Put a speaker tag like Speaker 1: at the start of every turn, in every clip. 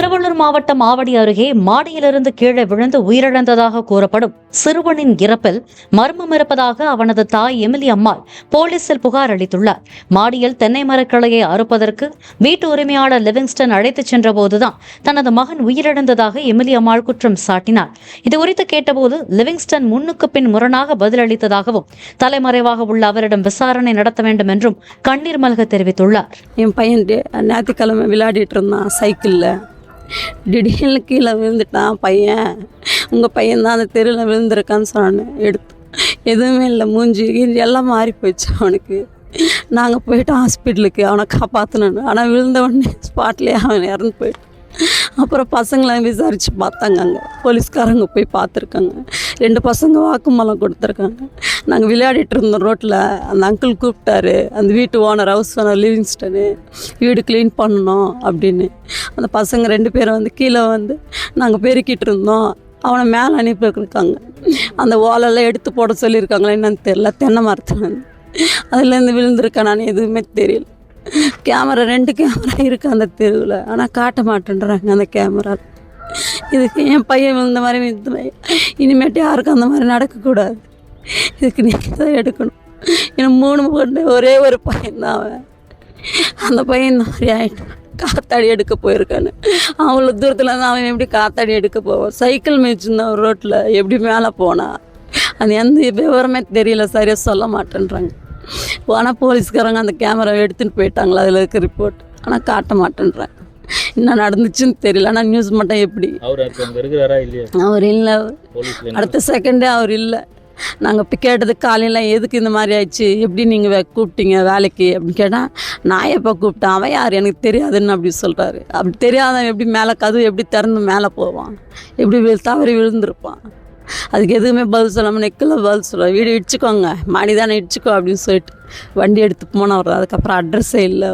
Speaker 1: திருவள்ளூர் மாவட்டம் ஆவடி அருகே மாடியிலிருந்து கீழே விழுந்து உயிரிழந்ததாக கூறப்படும் சிறுவனின் இறப்பில் மர்மம் இருப்பதாக அவனது தாய் எமிலி அம்மாள் போலீசில் புகார் அளித்துள்ளார். மாடியில் தென்னை மரக்கிளையை அறுப்பதற்கு வீட்டு உரிமையாளர் லிவிங்ஸ்டன் அழைத்துச் சென்றபோதுதான் தனது மகன் உயிரிழந்ததாக எமிலி அம்மாள் குற்றம் சாட்டினார். இதுகுறித்து கேட்டபோது லிவிங்ஸ்டன் முன்னுக்கு பின் முரணாக பதிலளித்ததாகவும் தலைமறைவாக உள்ள அவரிடம் விசாரணை நடத்த வேண்டும் என்றும் கண்ணீர் மல்க தெரிவித்துள்ளார்.
Speaker 2: என் பையன் ஞாயிற்றுக்கிழமை விளையாடிட்டு இருந்தான் சைக்கிளில். திடீர்னு கீழே விழுந்துட்டான் பையன். உங்கள் பையன் தான் அந்த தெருவில் விழுந்திருக்கான்னு சொன்னேன். எடுத்து எதுவுமே இல்லை, மூஞ்சி கீஞ்சி எல்லாம் மாறி போயிடுச்சு அவனுக்கு. நாங்கள் போயிட்டு ஹாஸ்பிட்டலுக்கு அவனை காப்பாற்றணும். ஆனால் விழுந்த உடனே ஸ்பாட்லேயே அவன் இறந்து போயிட்டான். அப்புறம் பசங்களாம் விசாரித்து பார்த்தாங்க. அங்கே போலீஸ்காரங்க போய் பார்த்துருக்காங்க. 2 பசங்க வாக்குமூலம் கொடுத்துருக்காங்க. நாங்கள் விளையாடிட்டு இருந்தோம் ரோட்டில். அந்த அங்கிள் கூப்பிட்டாரு, அந்த வீட்டு ஓனர் ஹவுஸ் ஓனர் லிவிங்ஸ்டனு, வீடு க்ளீன் பண்ணணும் அப்படின்னு. அந்த பசங்க 2 பேரும் வந்து கீழே வந்து நாங்கள் பெருக்கிட்டு இருந்தோம். அவனை மேலே அனுப்பியிருக்காங்க. அந்த ஓலெல்லாம் எடுத்து போட சொல்லியிருக்காங்களா என்னன்னு தெரியல. தென்னை மரத்தில் அதுலேருந்து விழுந்திருக்கேன். நான் எதுவுமே தெரியல. கேமரா 2 கேமரா இருக்குது அந்த தெருவில். ஆனால் காட்ட மாட்டேன்றாங்க அந்த கேமரா. இதுக்கு என் பையன் விழுந்த மாதிரி இனிமேட்டு யாருக்கும் அந்த மாதிரி நடக்கக்கூடாது. இதுக்கு நீங்கள் தான் எடுக்கணும். எனக்கு 3 பொண்ணு, ஒரே ஒரு பையன்தான் அவன். அந்த பையன் இந்த மாதிரி ஆகிட்டான். காத்தாடி எடுக்க போயிருக்கான்னு. அவ்வளோ தூரத்தில் தான் அவன் எப்படி காத்தாடி எடுக்க போவான்? சைக்கிள் மேய்ச்சிருந்தான் ஒரு ரோட்டில். எப்படி மேலே போனான்? அது எந்த விவரமே தெரியல, சரியாக சொல்ல மாட்டேன்றாங்க. ஆனால் போலீஸ்காரங்க அந்த கேமராவை எடுத்துகிட்டு போயிட்டாங்களா, அதில் இருக்க ரிப்போர்ட். ஆனால் காட்ட மாட்டேன்றாங்க. என்ன நடந்துச்சுன்னு தெரியல. ஆனால் நியூஸ் மட்டும் எப்படி அவர் இல்லை, அடுத்த செகண்டே அவர் இல்லை. நாங்கள் இப்போ கேட்டதுக்கு காலையில் எதுக்கு இந்த மாதிரி ஆயிடுச்சு, எப்படி நீங்கள் கூப்பிட்டீங்க வேலைக்கு அப்படின்னு கேட்டால், நான் எப்போ கூப்பிட்டேன், அவன் யார் எனக்கு தெரியாதுன்னு அப்படி சொல்கிறாரு. அப்படி தெரியாதவன் எப்படி மேலே கதவு எப்படி திறந்து மேலே போவான்? எப்படி தவறி விழுந்திருப்பான்? அதுக்கு எதுவுமே பதில் சொல்லாமல் நெக்கில் பதில் சொல்லுவார். வீடு இடிச்சுக்கோங்க, மாடி தானே இடிச்சுக்கோ அப்படின்னு சொல்லிட்டு வண்டி எடுத்து போனவர். அதுக்கப்புறம் அட்ரஸே இல்லை.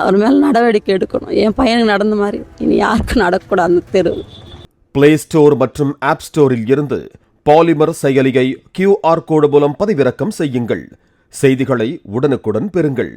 Speaker 2: அவர் மேலே நடவடிக்கை எடுக்கணும். என் பையனுக்கு நடந்த மாதிரி இனி யாருக்கும் நடக்கக்கூடாது அந்த தெரு.
Speaker 3: பிளே ஸ்டோர் மற்றும் ஆப் ஸ்டோரில் இருந்து பாலிமர் செயலியை QR கோடு மூலம் பதிவிறக்கம் செய்யுங்கள். செய்திகளை உடனுக்குடன் பெறுங்கள்.